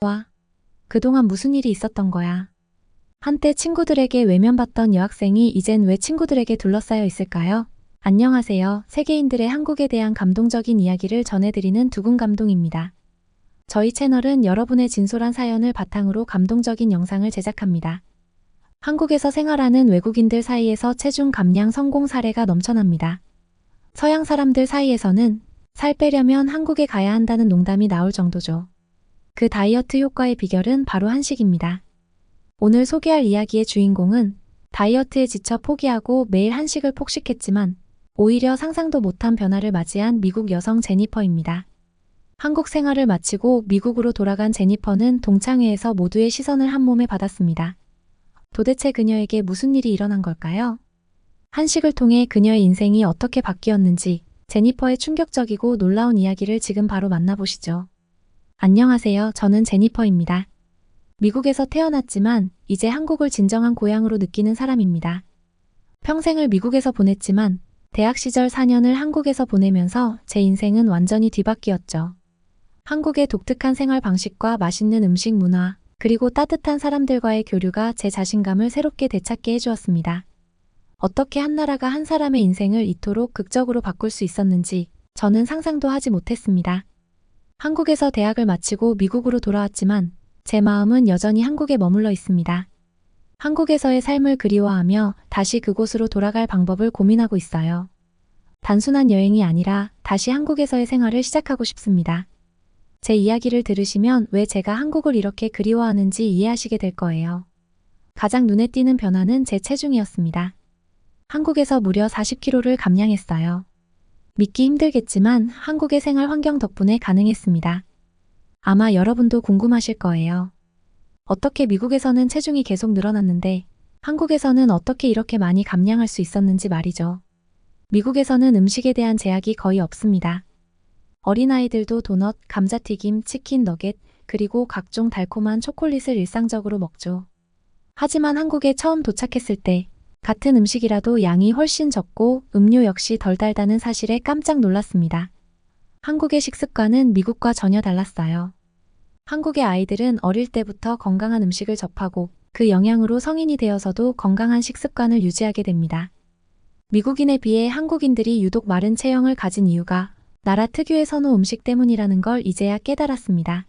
와, 그동안 무슨 일이 있었던 거야? 한때 친구들에게 외면받던 여학생이 이젠 왜 친구들에게 둘러싸여 있을까요? 안녕하세요. 세계인들의 한국에 대한 감동적인 이야기를 전해드리는 두근감동입니다. 저희 채널은 여러분의 진솔한 사연을 바탕으로 감동적인 영상을 제작합니다. 한국에서 생활하는 외국인들 사이에서 체중 감량 성공 사례가 넘쳐납니다. 서양 사람들 사이에서는 살 빼려면 한국에 가야 한다는 농담이 나올 정도죠. 그 다이어트 효과의 비결은 바로 한식입니다. 오늘 소개할 이야기의 주인공은 다이어트에 지쳐 포기하고 매일 한식을 폭식했지만 오히려 상상도 못한 변화를 맞이한 미국 여성 제니퍼입니다. 한국 생활을 마치고 미국으로 돌아간 제니퍼는 동창회에서 모두의 시선을 한 몸에 받았습니다. 도대체 그녀에게 무슨 일이 일어난 걸까요? 한식을 통해 그녀의 인생이 어떻게 바뀌었는지 제니퍼의 충격적이고 놀라운 이야기를 지금 바로 만나보시죠. 안녕하세요. 저는 제니퍼입니다. 미국에서 태어났지만 이제 한국을 진정한 고향으로 느끼는 사람입니다. 평생을 미국에서 보냈지만 대학 시절 4년을 한국에서 보내면서 제 인생은 완전히 뒤바뀌었죠. 한국의 독특한 생활 방식과 맛있는 음식 문화, 그리고 따뜻한 사람들과의 교류가 제 자신감을 새롭게 되찾게 해주었습니다. 어떻게 한 나라가 한 사람의 인생을 이토록 극적으로 바꿀 수 있었는지 저는 상상도 하지 못했습니다. 한국에서 대학을 마치고 미국으로 돌아왔지만 제 마음은 여전히 한국에 머물러 있습니다. 한국에서의 삶을 그리워하며 다시 그곳으로 돌아갈 방법을 고민하고 있어요. 단순한 여행이 아니라 다시 한국에서의 생활을 시작하고 싶습니다. 제 이야기를 들으시면 왜 제가 한국을 이렇게 그리워하는지 이해하시게 될 거예요. 가장 눈에 띄는 변화는 제 체중이었습니다. 한국에서 무려 40kg를 감량했어요. 믿기 힘들겠지만 한국의 생활 환경 덕분에 가능했습니다. 아마 여러분도 궁금하실 거예요. 어떻게 미국에서는 체중이 계속 늘어났는데 한국에서는 어떻게 이렇게 많이 감량할 수 있었는지 말이죠. 미국에서는 음식에 대한 제약이 거의 없습니다. 어린아이들도 도넛, 감자튀김, 치킨 너겟, 그리고 각종 달콤한 초콜릿을 일상적으로 먹죠. 하지만 한국에 처음 도착했을 때 같은 음식이라도 양이 훨씬 적고 음료 역시 덜 달다는 사실에 깜짝 놀랐습니다. 한국의 식습관은 미국과 전혀 달랐어요. 한국의 아이들은 어릴 때부터 건강한 음식을 접하고 그 영향으로 성인이 되어서도 건강한 식습관을 유지하게 됩니다. 미국인에 비해 한국인들이 유독 마른 체형을 가진 이유가 나라 특유의 선호 음식 때문이라는 걸 이제야 깨달았습니다.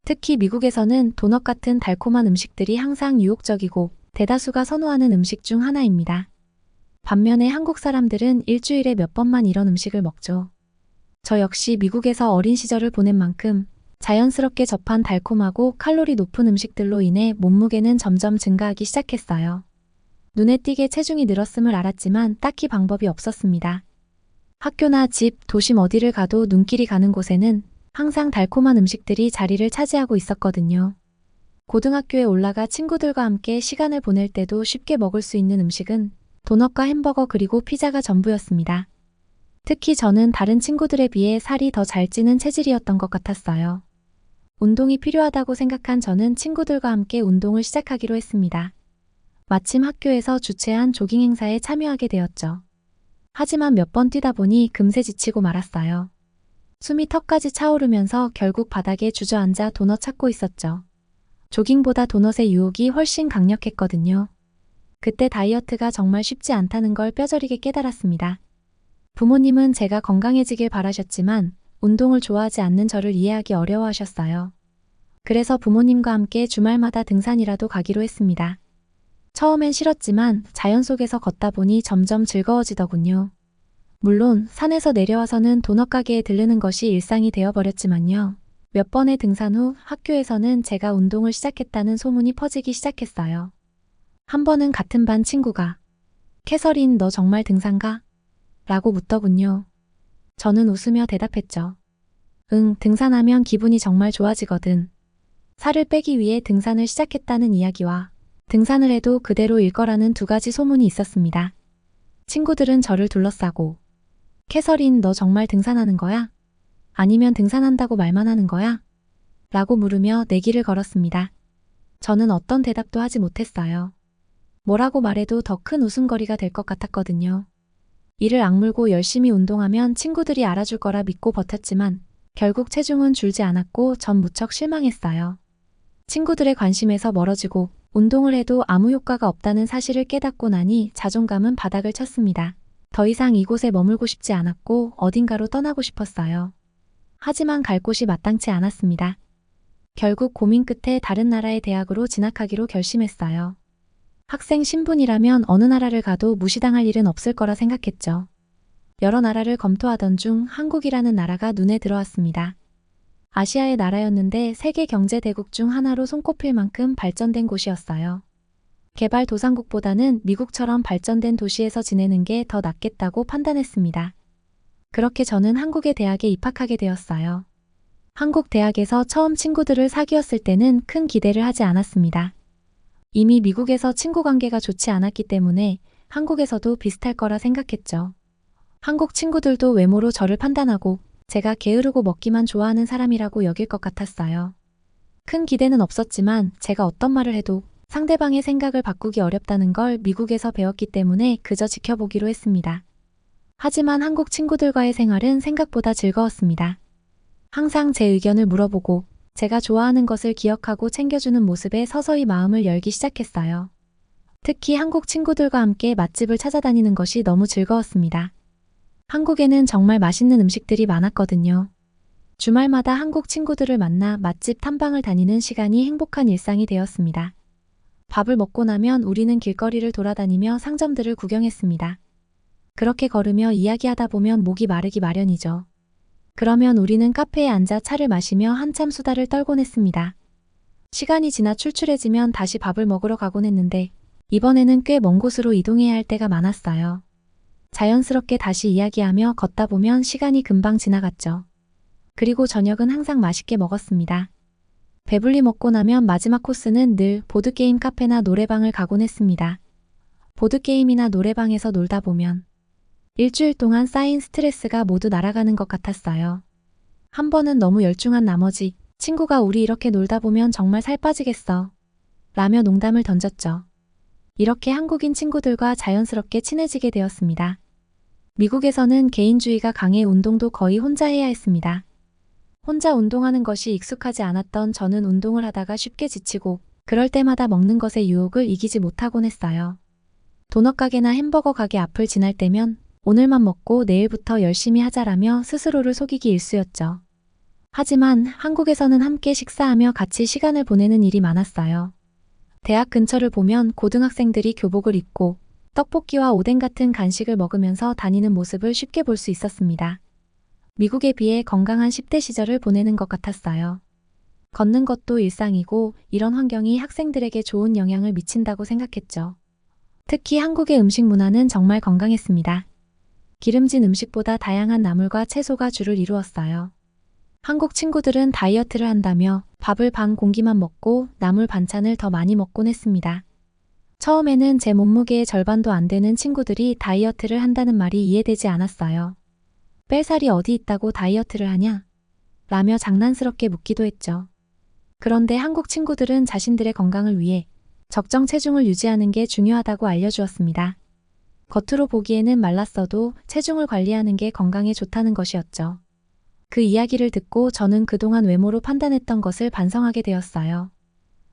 특히 미국에서는 도넛 같은 달콤한 음식들이 항상 유혹적이고 대다수가 선호하는 음식 중 하나입니다. 반면에 한국 사람들은 일주일에 몇 번만 이런 음식을 먹죠. 저 역시 미국에서 어린 시절을 보낸 만큼 자연스럽게 접한 달콤하고 칼로리 높은 음식들로 인해 몸무게는 점점 증가하기 시작했어요. 눈에 띄게 체중이 늘었음을 알았지만 딱히 방법이 없었습니다. 학교나 집, 도심 어디를 가도 눈길이 가는 곳에는 항상 달콤한 음식들이 자리를 차지하고 있었거든요. 고등학교에 올라가 친구들과 함께 시간을 보낼 때도 쉽게 먹을 수 있는 음식은 도넛과 햄버거 그리고 피자가 전부였습니다. 특히 저는 다른 친구들에 비해 살이 더 잘 찌는 체질이었던 것 같았어요. 운동이 필요하다고 생각한 저는 친구들과 함께 운동을 시작하기로 했습니다. 마침 학교에서 주최한 조깅 행사에 참여하게 되었죠. 하지만 몇 번 뛰다 보니 금세 지치고 말았어요. 숨이 턱까지 차오르면서 결국 바닥에 주저앉아 도넛 찾고 있었죠. 조깅보다 도넛의 유혹이 훨씬 강력했거든요. 그때 다이어트가 정말 쉽지 않다는 걸 뼈저리게 깨달았습니다. 부모님은 제가 건강해지길 바라셨지만 운동을 좋아하지 않는 저를 이해하기 어려워하셨어요. 그래서 부모님과 함께 주말마다 등산이라도 가기로 했습니다. 처음엔 싫었지만 자연 속에서 걷다 보니 점점 즐거워지더군요. 물론 산에서 내려와서는 도넛 가게에 들르는 것이 일상이 되어버렸지만요. 몇 번의 등산 후 학교에서는 제가 운동을 시작했다는 소문이 퍼지기 시작했어요. 한 번은 같은 반 친구가 "캐서린, 너 정말 등산 가?" 라고 묻더군요. 저는 웃으며 대답했죠. "응, 등산하면 기분이 정말 좋아지거든." 살을 빼기 위해 등산을 시작했다는 이야기와 등산을 해도 그대로 일 거라는 두 가지 소문이 있었습니다. 친구들은 저를 둘러싸고 "캐서린, 너 정말 등산하는 거야? 아니면 등산한다고 말만 하는 거야?" 라고 물으며 내기를 걸었습니다. 저는 어떤 대답도 하지 못했어요. 뭐라고 말해도 더 큰 웃음거리가 될 것 같았거든요. 이를 악물고 열심히 운동하면 친구들이 알아줄 거라 믿고 버텼지만 결국 체중은 줄지 않았고 전 무척 실망했어요. 친구들의 관심에서 멀어지고 운동을 해도 아무 효과가 없다는 사실을 깨닫고 나니 자존감은 바닥을 쳤습니다. 더 이상 이곳에 머물고 싶지 않았고 어딘가로 떠나고 싶었어요. 하지만 갈 곳이 마땅치 않았습니다. 결국 고민 끝에 다른 나라의 대학으로 진학하기로 결심했어요. 학생 신분이라면 어느 나라를 가도 무시당할 일은 없을 거라 생각했죠. 여러 나라를 검토하던 중 한국이라는 나라가 눈에 들어왔습니다. 아시아의 나라였는데 세계 경제 대국 중 하나로 손꼽힐 만큼 발전된 곳이었어요. 개발도상국보다는 미국처럼 발전된 도시에서 지내는 게 더 낫겠다고 판단했습니다. 그렇게 저는 한국의 대학에 입학하게 되었어요. 한국 대학에서 처음 친구들을 사귀었을 때는 큰 기대를 하지 않았습니다. 이미 미국에서 친구 관계가 좋지 않았기 때문에 한국에서도 비슷할 거라 생각했죠. 한국 친구들도 외모로 저를 판단하고 제가 게으르고 먹기만 좋아하는 사람이라고 여길 것 같았어요. 큰 기대는 없었지만 제가 어떤 말을 해도 상대방의 생각을 바꾸기 어렵다는 걸 미국에서 배웠기 때문에 그저 지켜보기로 했습니다. 하지만 한국 친구들과의 생활은 생각보다 즐거웠습니다. 항상 제 의견을 물어보고 제가 좋아하는 것을 기억하고 챙겨주는 모습에 서서히 마음을 열기 시작했어요. 특히 한국 친구들과 함께 맛집을 찾아다니는 것이 너무 즐거웠습니다. 한국에는 정말 맛있는 음식들이 많았거든요. 주말마다 한국 친구들을 만나 맛집 탐방을 다니는 시간이 행복한 일상이 되었습니다. 밥을 먹고 나면 우리는 길거리를 돌아다니며 상점들을 구경했습니다. 그렇게 걸으며 이야기하다 보면 목이 마르기 마련이죠. 그러면 우리는 카페에 앉아 차를 마시며 한참 수다를 떨곤 했습니다. 시간이 지나 출출해지면 다시 밥을 먹으러 가곤 했는데 이번에는 꽤 먼 곳으로 이동해야 할 때가 많았어요. 자연스럽게 다시 이야기하며 걷다 보면 시간이 금방 지나갔죠. 그리고 저녁은 항상 맛있게 먹었습니다. 배불리 먹고 나면 마지막 코스는 늘 보드게임 카페나 노래방을 가곤 했습니다. 보드게임이나 노래방에서 놀다 보면 일주일 동안 쌓인 스트레스가 모두 날아가는 것 같았어요. 한 번은 너무 열중한 나머지 친구가 우리 이렇게 놀다 보면 정말 살 빠지겠어 라며 농담을 던졌죠. 이렇게 한국인 친구들과 자연스럽게 친해지게 되었습니다. 미국에서는 개인주의가 강해 운동도 거의 혼자 해야 했습니다. 혼자 운동하는 것이 익숙하지 않았던 저는 운동을 하다가 쉽게 지치고 그럴 때마다 먹는 것의 유혹을 이기지 못하곤 했어요. 도넛 가게나 햄버거 가게 앞을 지날 때면 오늘만 먹고 내일부터 열심히 하자라며 스스로를 속이기 일쑤였죠. 하지만 한국에서는 함께 식사하며 같이 시간을 보내는 일이 많았어요. 대학 근처를 보면 고등학생들이 교복을 입고 떡볶이와 오뎅 같은 간식을 먹으면서 다니는 모습을 쉽게 볼 수 있었습니다. 미국에 비해 건강한 10대 시절을 보내는 것 같았어요. 걷는 것도 일상이고 이런 환경이 학생들에게 좋은 영향을 미친다고 생각했죠. 특히 한국의 음식 문화는 정말 건강했습니다. 기름진 음식보다 다양한 나물과 채소가 주를 이루었어요. 한국 친구들은 다이어트를 한다며 밥을 반 공기만 먹고 나물 반찬을 더 많이 먹곤 했습니다. 처음에는 제 몸무게의 절반도 안 되는 친구들이 다이어트를 한다는 말이 이해되지 않았어요. 뺄 살이 어디 있다고 다이어트를 하냐? 라며 장난스럽게 묻기도 했죠. 그런데 한국 친구들은 자신들의 건강을 위해 적정 체중을 유지하는 게 중요하다고 알려주었습니다. 겉으로 보기에는 말랐어도 체중을 관리하는 게 건강에 좋다는 것이었죠. 그 이야기를 듣고 저는 그동안 외모로 판단했던 것을 반성하게 되었어요.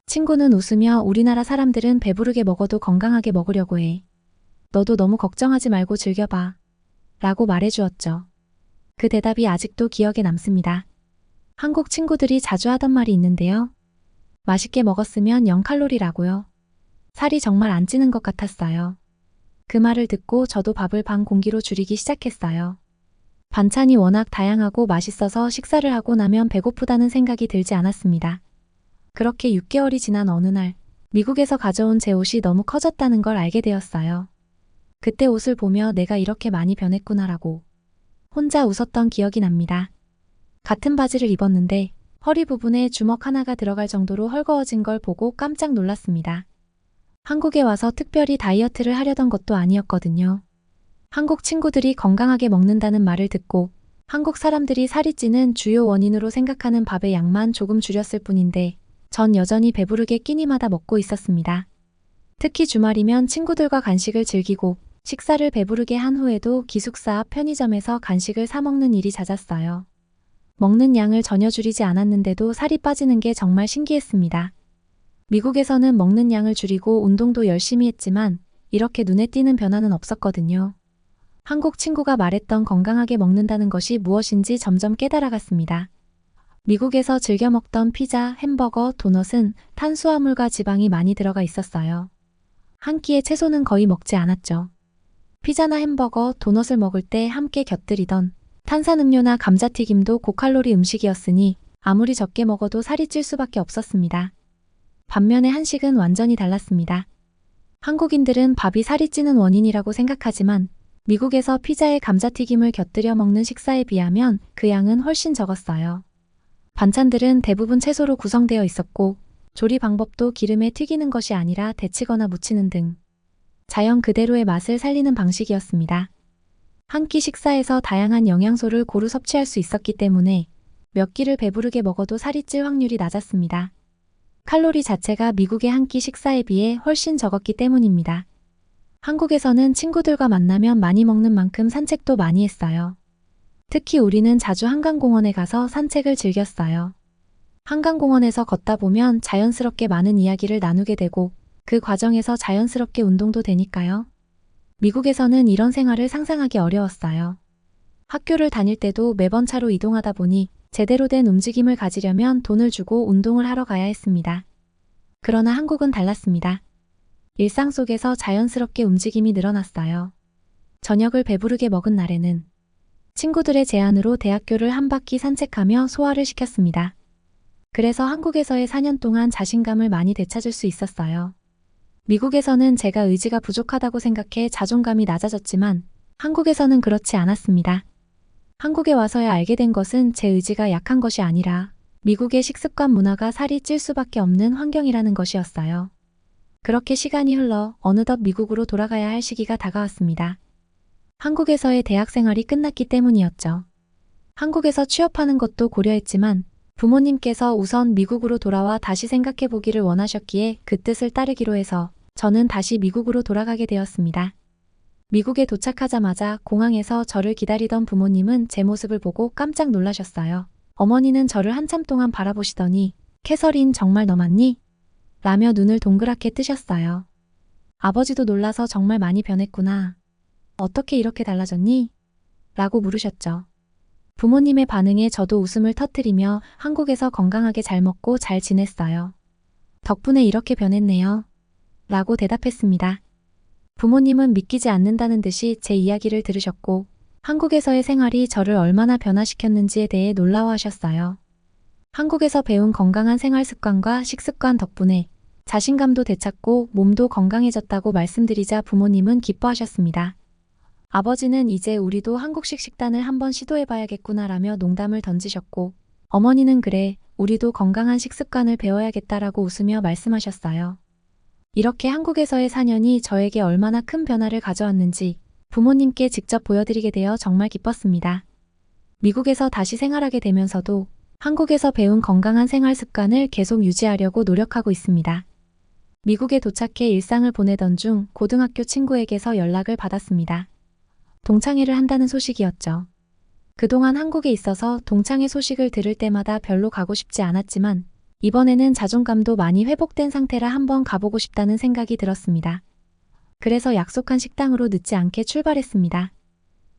친구는 웃으며 우리나라 사람들은 배부르게 먹어도 건강하게 먹으려고 해. 너도 너무 걱정하지 말고 즐겨봐. 라고 말해주었죠. 그 대답이 아직도 기억에 남습니다. 한국 친구들이 자주 하던 말이 있는데요. 맛있게 먹었으면 0칼로리라고요. 살이 정말 안 찌는 것 같았어요. 그 말을 듣고 저도 밥을 반 공기로 줄이기 시작했어요. 반찬이 워낙 다양하고 맛있어서 식사를 하고 나면 배고프다는 생각이 들지 않았습니다. 그렇게 6개월이 지난 어느 날 미국에서 가져온 제 옷이 너무 커졌다는 걸 알게 되었어요. 그때 옷을 보며 내가 이렇게 많이 변했구나라고 혼자 웃었던 기억이 납니다. 같은 바지를 입었는데 허리 부분에 주먹 하나가 들어갈 정도로 헐거워진 걸 보고 깜짝 놀랐습니다. 한국에 와서 특별히 다이어트를 하려던 것도 아니었거든요. 한국 친구들이 건강하게 먹는다는 말을 듣고 한국 사람들이 살이 찌는 주요 원인으로 생각하는 밥의 양만 조금 줄였을 뿐인데 전 여전히 배부르게 끼니마다 먹고 있었습니다. 특히 주말이면 친구들과 간식을 즐기고 식사를 배부르게 한 후에도 기숙사 앞 편의점에서 간식을 사 먹는 일이 잦았어요. 먹는 양을 전혀 줄이지 않았는데도 살이 빠지는 게 정말 신기했습니다. 미국에서는 먹는 양을 줄이고 운동도 열심히 했지만 이렇게 눈에 띄는 변화는 없었거든요. 한국 친구가 말했던 건강하게 먹는다는 것이 무엇인지 점점 깨달아갔습니다. 미국에서 즐겨 먹던 피자, 햄버거, 도넛은 탄수화물과 지방이 많이 들어가 있었어요. 한 끼에 채소는 거의 먹지 않았죠. 피자나 햄버거, 도넛을 먹을 때 함께 곁들이던 탄산음료나 감자튀김도 고칼로리 음식이었으니 아무리 적게 먹어도 살이 찔 수밖에 없었습니다. 반면에 한식은 완전히 달랐습니다. 한국인들은 밥이 살이 찌는 원인이라고 생각하지만 미국에서 피자에 감자튀김을 곁들여 먹는 식사에 비하면 그 양은 훨씬 적었어요. 반찬들은 대부분 채소로 구성되어 있었고 조리 방법도 기름에 튀기는 것이 아니라 데치거나 무치는 등 자연 그대로의 맛을 살리는 방식이었습니다. 한 끼 식사에서 다양한 영양소를 고루 섭취할 수 있었기 때문에 몇 끼를 배부르게 먹어도 살이 찔 확률이 낮았습니다. 칼로리 자체가 미국의 한 끼 식사에 비해 훨씬 적었기 때문입니다. 한국에서는 친구들과 만나면 많이 먹는 만큼 산책도 많이 했어요. 특히 우리는 자주 한강공원에 가서 산책을 즐겼어요. 한강공원에서 걷다 보면 자연스럽게 많은 이야기를 나누게 되고 그 과정에서 자연스럽게 운동도 되니까요. 미국에서는 이런 생활을 상상하기 어려웠어요. 학교를 다닐 때도 매번 차로 이동하다 보니 제대로 된 움직임을 가지려면 돈을 주고 운동을 하러 가야 했습니다. 그러나 한국은 달랐습니다. 일상 속에서 자연스럽게 움직임이 늘어났어요. 저녁을 배부르게 먹은 날에는 친구들의 제안으로 대학교를 한 바퀴 산책하며 소화를 시켰습니다. 그래서 한국에서의 4년 동안 자신감을 많이 되찾을 수 있었어요. 미국에서는 제가 의지가 부족하다고 생각해 자존감이 낮아졌지만 한국에서는 그렇지 않았습니다. 한국에 와서야 알게 된 것은 제 의지가 약한 것이 아니라 미국의 식습관 문화가 살이 찔 수밖에 없는 환경이라는 것이었어요. 그렇게 시간이 흘러 어느덧 미국으로 돌아가야 할 시기가 다가왔습니다. 한국에서의 대학 생활이 끝났기 때문이었죠. 한국에서 취업하는 것도 고려했지만 부모님께서 우선 미국으로 돌아와 다시 생각해 보기를 원하셨기에 그 뜻을 따르기로 해서 저는 다시 미국으로 돌아가게 되었습니다. 미국에 도착하자마자 공항에서 저를 기다리던 부모님은 제 모습을 보고 깜짝 놀라셨어요. 어머니는 저를 한참 동안 바라보시더니 캐서린 정말 너 맞니? 라며 눈을 동그랗게 뜨셨어요. 아버지도 놀라서 정말 많이 변했구나. 어떻게 이렇게 달라졌니? 라고 물으셨죠. 부모님의 반응에 저도 웃음을 터뜨리며 한국에서 건강하게 잘 먹고 잘 지냈어요. 덕분에 이렇게 변했네요. 라고 대답했습니다. 부모님은 믿기지 않는다는 듯이 제 이야기를 들으셨고 한국에서의 생활이 저를 얼마나 변화시켰는지에 대해 놀라워하셨어요. 한국에서 배운 건강한 생활 습관과 식습관 덕분에 자신감도 되찾고 몸도 건강해졌다고 말씀드리자 부모님은 기뻐하셨습니다. 아버지는 이제 우리도 한국식 식단을 한번 시도해봐야겠구나라며 농담을 던지셨고 어머니는 그래, 우리도 건강한 식습관을 배워야겠다라고 웃으며 말씀하셨어요. 이렇게 한국에서의 4년이 저에게 얼마나 큰 변화를 가져왔는지 부모님께 직접 보여드리게 되어 정말 기뻤습니다. 미국에서 다시 생활하게 되면서도 한국에서 배운 건강한 생활 습관을 계속 유지하려고 노력하고 있습니다. 미국에 도착해 일상을 보내던 중 고등학교 친구에게서 연락을 받았습니다. 동창회를 한다는 소식이었죠. 그동안 한국에 있어서 동창회 소식을 들을 때마다 별로 가고 싶지 않았지만 이번에는 자존감도 많이 회복된 상태라 한번 가보고 싶다는 생각이 들었습니다. 그래서 약속한 식당으로 늦지 않게 출발했습니다.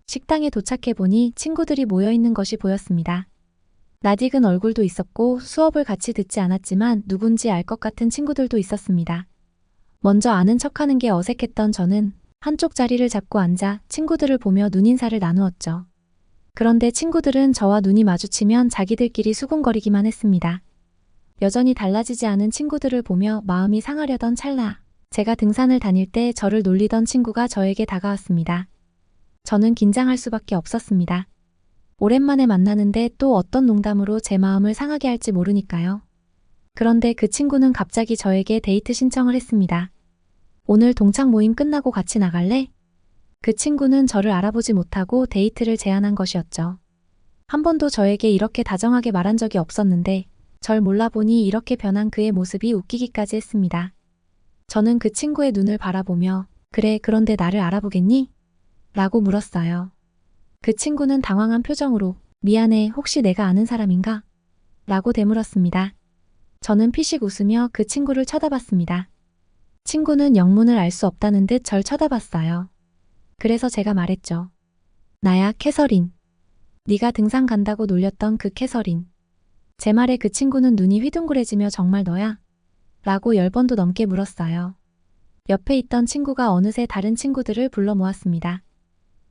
식당에 도착해보니 친구들이 모여있는 것이 보였습니다. 낯익은 얼굴도 있었고 수업을 같이 듣지 않았지만 누군지 알 것 같은 친구들도 있었습니다. 먼저 아는 척하는 게 어색했던 저는 한쪽 자리를 잡고 앉아 친구들을 보며 눈인사를 나누었죠. 그런데 친구들은 저와 눈이 마주치면 자기들끼리 수군거리기만 했습니다. 여전히 달라지지 않은 친구들을 보며 마음이 상하려던 찰나, 제가 등산을 다닐 때 저를 놀리던 친구가 저에게 다가왔습니다. 저는 긴장할 수밖에 없었습니다. 오랜만에 만나는데 또 어떤 농담으로 제 마음을 상하게 할지 모르니까요. 그런데 그 친구는 갑자기 저에게 데이트 신청을 했습니다. 오늘 동창 모임 끝나고 같이 나갈래? 그 친구는 저를 알아보지 못하고 데이트를 제안한 것이었죠. 한 번도 저에게 이렇게 다정하게 말한 적이 없었는데 절 몰라보니 이렇게 변한 그의 모습이 웃기기까지 했습니다. 저는 그 친구의 눈을 바라보며 그래, 그런데 나를 알아보겠니? 라고 물었어요. 그 친구는 당황한 표정으로 미안해, 혹시 내가 아는 사람인가? 라고 되물었습니다. 저는 피식 웃으며 그 친구를 쳐다봤습니다. 친구는 영문을 알 수 없다는 듯 절 쳐다봤어요. 그래서 제가 말했죠. 나야, 캐서린. 네가 등산 간다고 놀렸던 그 캐서린. 제 말에 그 친구는 눈이 휘둥그레지며 정말 너야? 라고 10번도 넘게 물었어요. 옆에 있던 친구가 어느새 다른 친구들을 불러 모았습니다.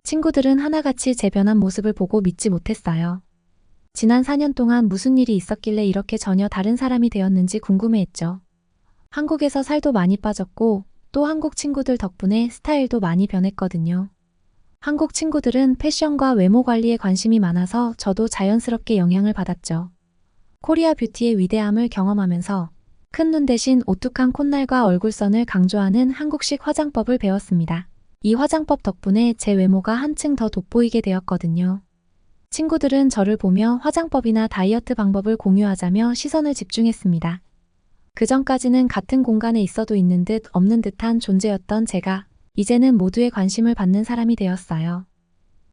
친구들은 하나같이 제 변한 모습을 보고 믿지 못했어요. 지난 4년 동안 무슨 일이 있었길래 이렇게 전혀 다른 사람이 되었는지 궁금해했죠. 한국에서 살도 많이 빠졌고 또 한국 친구들 덕분에 스타일도 많이 변했거든요. 한국 친구들은 패션과 외모 관리에 관심이 많아서 저도 자연스럽게 영향을 받았죠. 코리아 뷰티의 위대함을 경험하면서 큰 눈 대신 오뚝한 콧날과 얼굴선을 강조하는 한국식 화장법을 배웠습니다. 이 화장법 덕분에 제 외모가 한층 더 돋보이게 되었거든요. 친구들은 저를 보며 화장법이나 다이어트 방법을 공유하자며 시선을 집중했습니다. 그전까지는 같은 공간에 있어도 있는 듯 없는 듯한 존재였던 제가 이제는 모두의 관심을 받는 사람이 되었어요.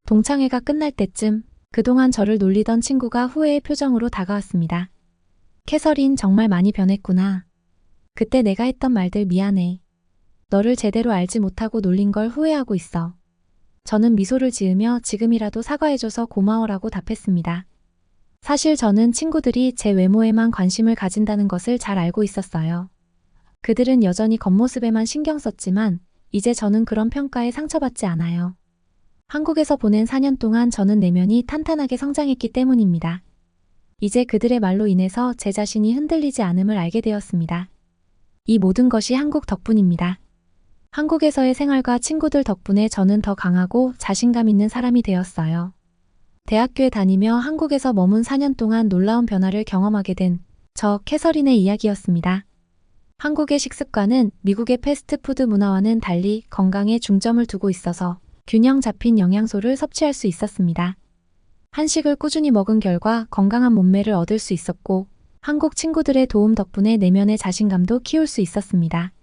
동창회가 끝날 때쯤 그동안 저를 놀리던 친구가 후회의 표정으로 다가왔습니다. 캐서린, 정말 많이 변했구나. 그때 내가 했던 말들 미안해. 너를 제대로 알지 못하고 놀린 걸 후회하고 있어. 저는 미소를 지으며 지금이라도 사과해줘서 고마워라고 답했습니다. 사실 저는 친구들이 제 외모에만 관심을 가진다는 것을 잘 알고 있었어요. 그들은 여전히 겉모습에만 신경 썼지만 이제 저는 그런 평가에 상처받지 않아요. 한국에서 보낸 4년 동안 저는 내면이 탄탄하게 성장했기 때문입니다. 이제 그들의 말로 인해서 제 자신이 흔들리지 않음을 알게 되었습니다. 이 모든 것이 한국 덕분입니다. 한국에서의 생활과 친구들 덕분에 저는 더 강하고 자신감 있는 사람이 되었어요. 대학교에 다니며 한국에서 머문 4년 동안 놀라운 변화를 경험하게 된 저 캐서린의 이야기였습니다. 한국의 식습관은 미국의 패스트푸드 문화와는 달리 건강에 중점을 두고 있어서 균형 잡힌 영양소를 섭취할 수 있었습니다. 한식을 꾸준히 먹은 결과 건강한 몸매를 얻을 수 있었고 한국 친구들의 도움 덕분에 내면의 자신감도 키울 수 있었습니다.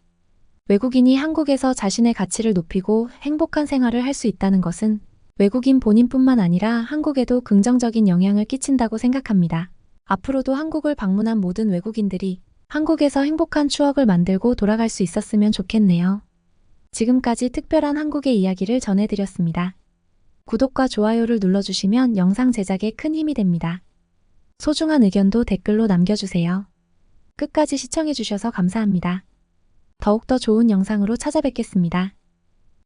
외국인이 한국에서 자신의 가치를 높이고 행복한 생활을 할 수 있다는 것은 외국인 본인뿐만 아니라 한국에도 긍정적인 영향을 끼친다고 생각합니다. 앞으로도 한국을 방문한 모든 외국인들이 한국에서 행복한 추억을 만들고 돌아갈 수 있었으면 좋겠네요. 지금까지 특별한 한국의 이야기를 전해드렸습니다. 구독과 좋아요를 눌러주시면 영상 제작에 큰 힘이 됩니다. 소중한 의견도 댓글로 남겨주세요. 끝까지 시청해주셔서 감사합니다. 더욱더 좋은 영상으로 찾아뵙겠습니다.